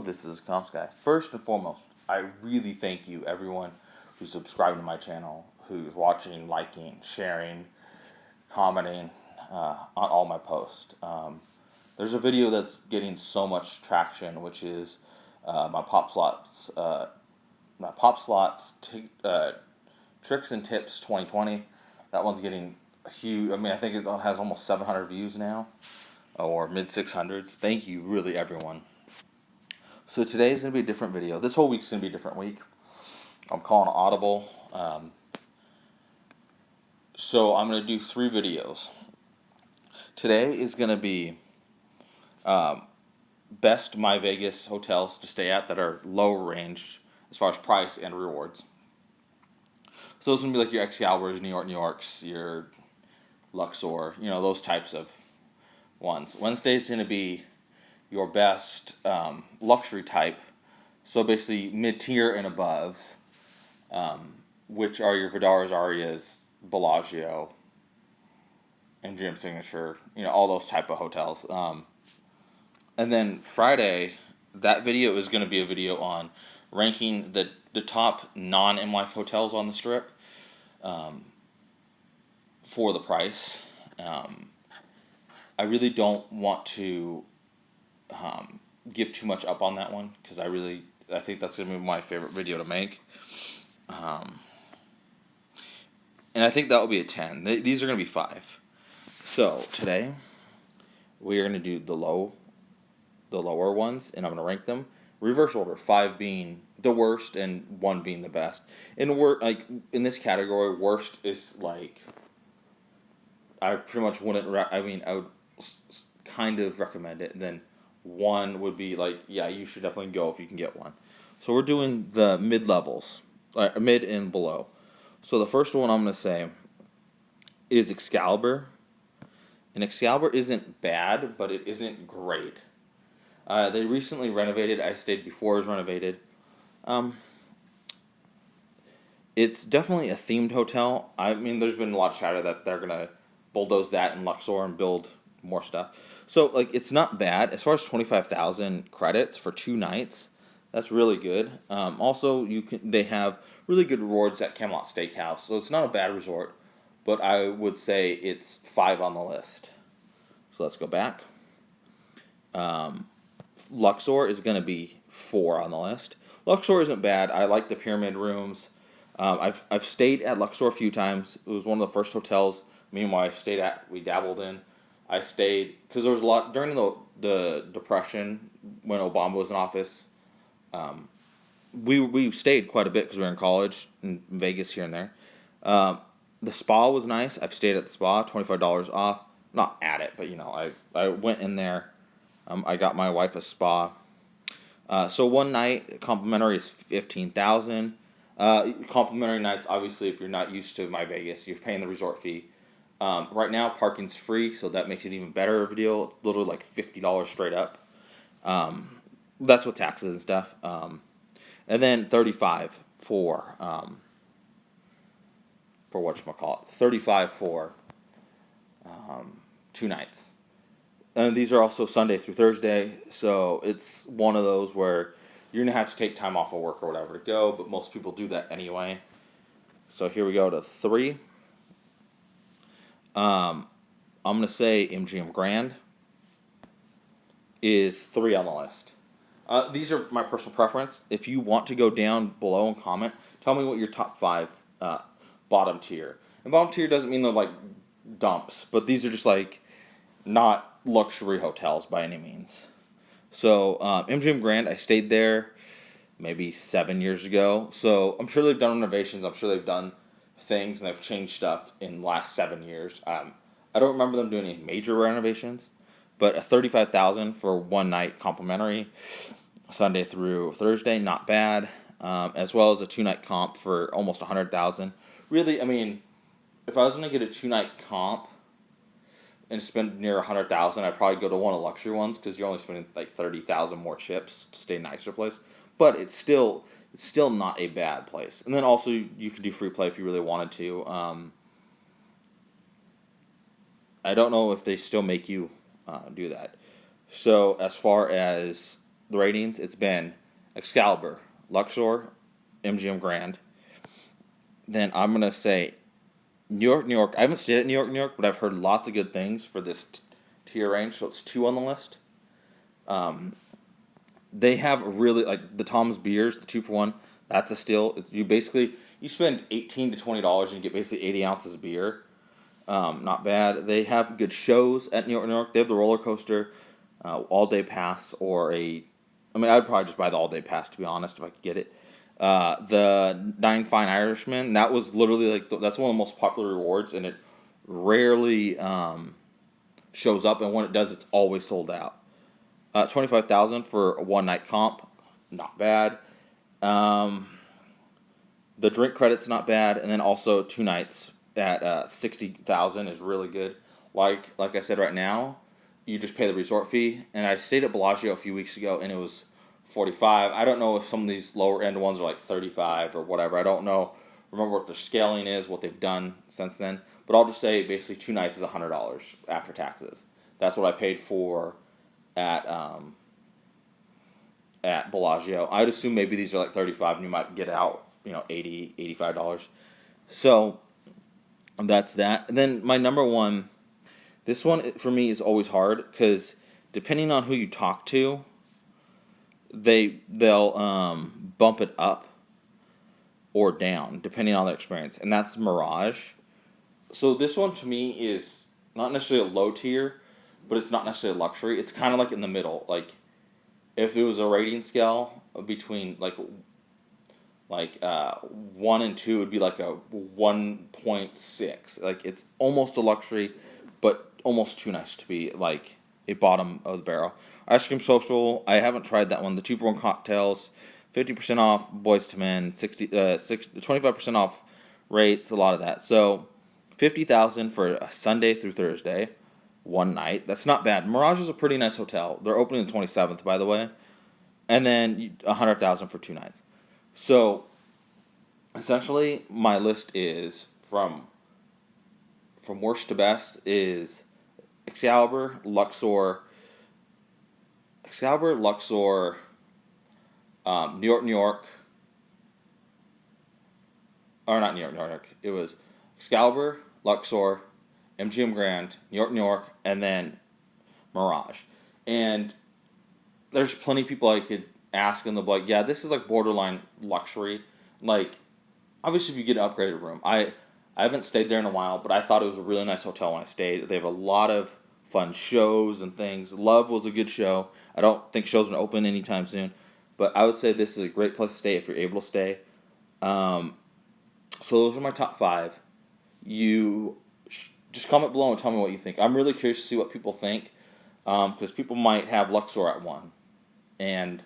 Hello, this is TheCompsGuy. First and foremost, I really thank you, everyone who's subscribed to my channel, who's watching, liking, sharing, commenting on all my posts. There's a video that's getting so much traction, which is my Pop Slots Tricks and Tips 2020. That one's getting huge. I mean, I think it has almost 700 views now, or mid 600s. Thank you, really, everyone. So today is going to be a different video. This whole week's going to be a different week. I'm calling it audible. So I'm going to do 3 videos. Today is going to be best MyVegas hotels to stay at that are low range as far as price and rewards. So it's going to be like your Excalibur's, New York's, your Luxor, those types of ones. Wednesday's going to be your best luxury type, so basically mid-tier and above, which are your Vidaras, Arias, Bellagio, MGM Signature, all those type of hotels. And then Friday, that video is going to be a video on ranking the top non-M Life hotels on the Strip for the price. I really don't want to give too much up on that one, because I think that's going to be my favorite video to make. And I think that will be a 10. These are going to be 5. So today we are going to do the lower ones, and I'm going to rank them reverse order, 5 being the worst and 1 being the best. And in this category, worst is like, I pretty much wouldn't. I would kind of recommend it. And then 1 would be like, yeah, you should definitely go if you can get one. So we're doing the mid levels, mid and below. So the first one I'm going to say is Excalibur. And Excalibur isn't bad, but it isn't great. They recently renovated. I stayed before it was renovated. It's definitely a themed hotel. I mean, there's been a lot of chatter that they're going to bulldoze that in Luxor and build more stuff. So, it's not bad. As far as 25,000 credits for 2 nights, that's really good. Also, they have really good rewards at Camelot Steakhouse, so it's not a bad resort, but I would say it's 5 on the list. So let's go back. Luxor is going to be 4 on the list. Luxor isn't bad. I like the pyramid rooms. I've stayed at Luxor a few times. It was one of the first hotels me and my wife stayed at. We dabbled in. I stayed because there was a lot during the Depression when Obama was in office. We stayed quite a bit because we were in college in Vegas here and there. The spa was nice. I've stayed at the spa, $25 off. Not at it, but I went in there. I got my wife a spa. So one night complimentary is $15,000. Complimentary nights, obviously, if you're not used to MyVegas, you're paying the resort fee. Right now, parking's free, so that makes it even better of a deal. Literally like $50 straight up. That's with taxes and stuff. And then $35 for whatchamacallit. $35 for 2 nights. And these are also Sunday through Thursday, so it's one of those where you're going to have to take time off of work or whatever to go, but most people do that anyway. So here we go to 3. I'm going to say MGM Grand is 3 on the list. These are my personal preference. If you want to go down below and comment, tell me what your top 5 bottom tier. And bottom tier doesn't mean they're like dumps, but these are just like not luxury hotels by any means. So MGM Grand, I stayed there maybe 7 years ago. So I'm sure they've done renovations. I'm sure they've done things and they've changed stuff in the last 7 years. I don't remember them doing any major renovations, but a $35,000 for 1 night complimentary, Sunday through Thursday, not bad. As well as a 2-night comp for almost $100,000. Really, I mean, if I was going to get a 2-night comp and spend near $100,000, I'd probably go to one of the luxury ones because you're only spending like $30,000 more chips to stay in a nicer place. But it's still not a bad place. And then also you could do free play if you really wanted to. I don't know if they still make you do that. So as far as the ratings, it's been Excalibur, Luxor, MGM Grand. Then I'm going to say New York, New York. I haven't stayed at New York, New York, but I've heard lots of good things for this tier range, so it's 2 on the list. They have really, like, the Tom's beers, the 2-for-1, that's a steal. You spend $18 to $20 and you get basically 80 ounces of beer. Not bad. They have good shows at New York, New York. They have the roller coaster, all-day pass, I'd probably just buy the all-day pass, to be honest, if I could get it. The Nine Fine Irishmen, that was literally, that's one of the most popular rewards, and it rarely shows up, and when it does, it's always sold out. 25,000 for a one-night comp, not bad. The drink credit's not bad, and then also 2 nights at 60,000 is really good. Like I said, right now, you just pay the resort fee, and I stayed at Bellagio a few weeks ago, and it was 45. I don't know if some of these lower end ones are like 35 or whatever. I don't know. Remember what their scaling is, what they've done since then. But I'll just say basically 2 nights is $100 after taxes. That's what I paid for at Bellagio. I'd assume maybe these are like 35 and you might get out, $80, $85. So that's that. And then my number one, this one for me is always hard because depending on who you talk to, they'll bump it up or down depending on their experience, and that's Mirage. So this one to me is not necessarily a low tier, but it's not necessarily luxury. It's kind of like in the middle. Like if it was a rating scale between like 1 and 2, would be like a 1.6. Like it's almost a luxury, but almost too nice to be like a bottom of the barrel. Ice Cream Social, I haven't tried that one. The 2-for-1 cocktails, 50% off Boys to Men, 25% off rates, a lot of that. So 50,000 for a Sunday through Thursday, one night. That's not bad. Mirage is a pretty nice hotel. They're opening the 27th, by the way. And then 100,000 for 2 nights. So essentially, my list is from worst to best is Excalibur, Luxor, New York, New York, or not New York, New York. It was Excalibur, Luxor, MGM Grand, New York, New York, and then Mirage. And there's plenty of people I could ask, and they'll be like, yeah, this is like borderline luxury. Like, obviously, if you get an upgraded room. I haven't stayed there in a while, but I thought it was a really nice hotel when I stayed. They have a lot of fun shows and things. Love was a good show. I don't think shows are going to open anytime soon. But I would say this is a great place to stay if you're able to stay. So those are my top 5. You just comment below and tell me what you think. I'm really curious to see what people think. Because people might have Luxor at 1. But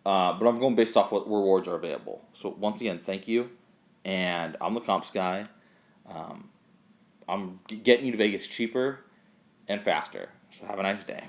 I'm going based off what rewards are available. So once again, thank you. And I'm the Comps Guy. I'm getting you to Vegas cheaper and faster. So have a nice day.